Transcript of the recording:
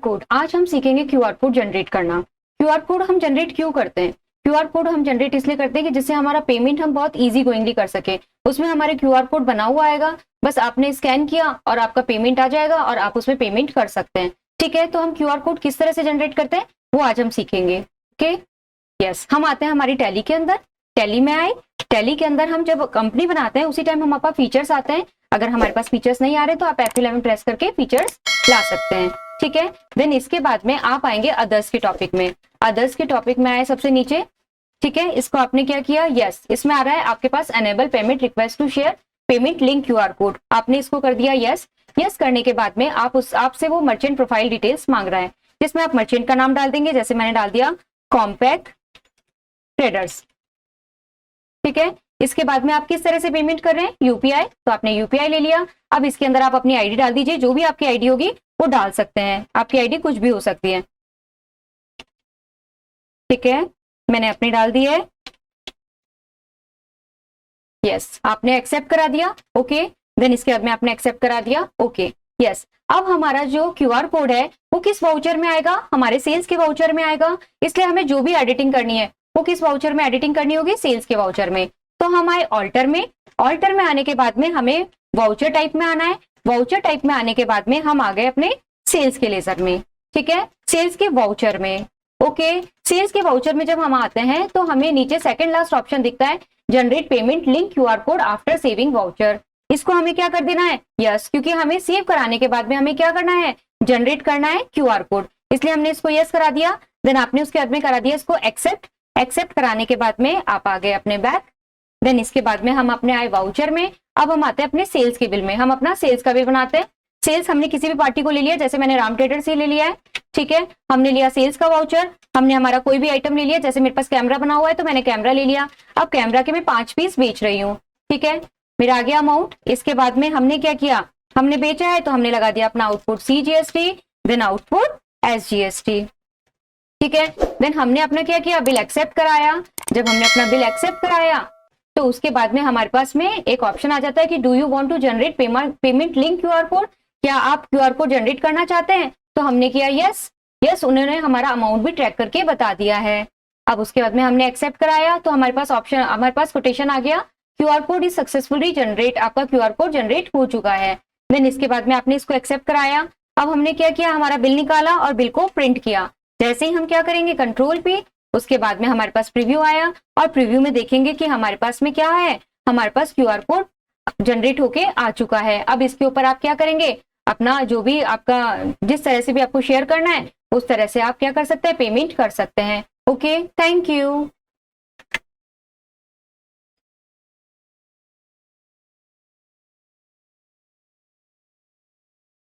Code. आज हम सीखेंगे क्यूआर कोड जनरेट करना। क्यूआर कोड हम जनरेट क्यों करते हैं? क्यूआर कोड हम जनरेट इसलिए करते हैं कि जिससे हमारा पेमेंट हम बहुत इजी गोइंगली कर सके। उसमें हमारे क्यूआर कोड बना हुआ आएगा, बस आपने स्कैन किया और आपका पेमेंट आ जाएगा और आप उसमें पेमेंट कर सकते हैं। ठीक है, तो हम क्यूआर कोड किस तरह से जनरेट करते हैं वो आज हम सीखेंगे। ओके, यस, हम आते हैं हमारी टैली के अंदर। टैली में आए, टैली के अंदर हम जब कंपनी बनाते हैं उसी टाइम हमारे पास फीचर्स आते हैं। अगर हमारे पास फीचर्स नहीं आ रहे तो आप F11 प्रेस करके फीचर्स ला सकते हैं। ठीक है, देन इसके बाद में आप आएंगे अदर्स के टॉपिक में। अदर्स के टॉपिक में आए सबसे नीचे। ठीक है, इसको आपने क्या किया, यस, इसमें आ रहा है आपके पास enable payment request to share payment link QR code. आपने इसको कर दिया यस। यस करने के बाद में आपसे वो मर्चेंट प्रोफाइल डिटेल्स मांग रहा है, जिसमें आप मर्चेंट का नाम डाल देंगे। जैसे मैंने डाल दिया कॉम्पैक्ट ट्रेडर्स। ठीक है, इसके बाद में आप किस तरह से पेमेंट कर रहे हैं, यूपीआई, तो आपने यूपीआई ले लिया। अब इसके अंदर आप अपनी आईडी डाल दीजिए, जो भी आपकी आईडी होगी वो डाल सकते हैं। आपकी आईडी कुछ भी हो सकती है। ठीक है, मैंने अपनी डाल दी है। यस, आपने एक्सेप्ट करा दिया। ओके, देन इसके बाद में आपने एक्सेप्ट करा दिया। Okay, yes. अब हमारा जो क्यूआर कोड है वो किस वाउचर में आएगा, हमारे सेल्स के वाउचर में आएगा। इसलिए हमें जो भी एडिटिंग करनी है वो किस वाउचर में एडिटिंग करनी होगी, सेल्स के वाउचर में। तो हम आए ऑल्टर में। ऑल्टर में आने के बाद में हमें वाउचर टाइप में आना है। वाउचर टाइप में आने के बाद में हम आ गए अपने सेल्स के लेजर में। ठीक है, सेल्स के वाउचर में। ओके, सेल्स के वाउचर में जब हम आते हैं तो हमें नीचे सेकंड लास्ट ऑप्शन दिखता है, generate payment link QR code after saving voucher. इसको हमें क्या कर देना है, यस, क्योंकि हमें सेव कराने के बाद में हमें क्या करना है, जनरेट करना है क्यूआर कोड। इसलिए हमने इसको यस करा दिया। देन आपने उसके बाद में करा दिया इसको एक्सेप्ट। एक्सेप्ट कराने के बाद में आप आ गए अपने बैक। देन इसके बाद में हम अपने आए वाउचर में। अब हम आते हैं अपने सेल्स के बिल में। हम अपना सेल्स का बिल बनाते हैं। सेल्स हमने किसी भी पार्टी को ले लिया, जैसे मैंने राम ट्रेडर से ले लिया है। ठीक है, हमने लिया सेल्स का वाउचर। हमने हमारा कोई भी आइटम ले लिया, जैसे मेरे पास कैमरा बना हुआ है तो मैंने कैमरा ले लिया। अब कैमरा के मैं 5 पीस बेच रही हूँ। ठीक है, मेरा आ गया अमाउंट। इसके बाद में हमने क्या किया, हमने बेचा है तो हमने लगा दिया अपना output CGST, then output SGST। ठीक है, देन हमने अपना क्या किया, बिल एक्सेप्ट कराया। जब हमने अपना बिल एक्सेप्ट कराया तो उसके बाद में हमारे पास में एक ऑप्शन आ जाता है कि do you want to generate payment link QR code, क्या आप क्यूआर कोड जनरेट करना चाहते हैं। तो हमने किया यस। यस, उन्होंने हमारा अमाउंट भी ट्रैक करके बता दिया है। अब उसके बाद में हमने एक्सेप्ट कराया तो हमारे पास ऑप्शन, हमारे पास कोटेशन आ गया, QR code is successfully generate, आपका क्यूआर कोड जनरेट हो चुका है। देन इसके बाद में आपने इसको एक्सेप्ट कराया। अब हमने क्या किया, हमारा बिल निकाला और बिल को प्रिंट किया। जैसे ही हम क्या करेंगे, कंट्रोल पे, उसके बाद में हमारे पास प्रीव्यू आया और प्रीव्यू में देखेंगे कि हमारे पास में क्या है, हमारे पास क्यूआर कोड जनरेट होके आ चुका है। अब इसके ऊपर आप क्या करेंगे, अपना जो भी आपका, जिस तरह से भी आपको शेयर करना है उस तरह से आप क्या कर सकते हैं, पेमेंट कर सकते हैं। Okay, thank you.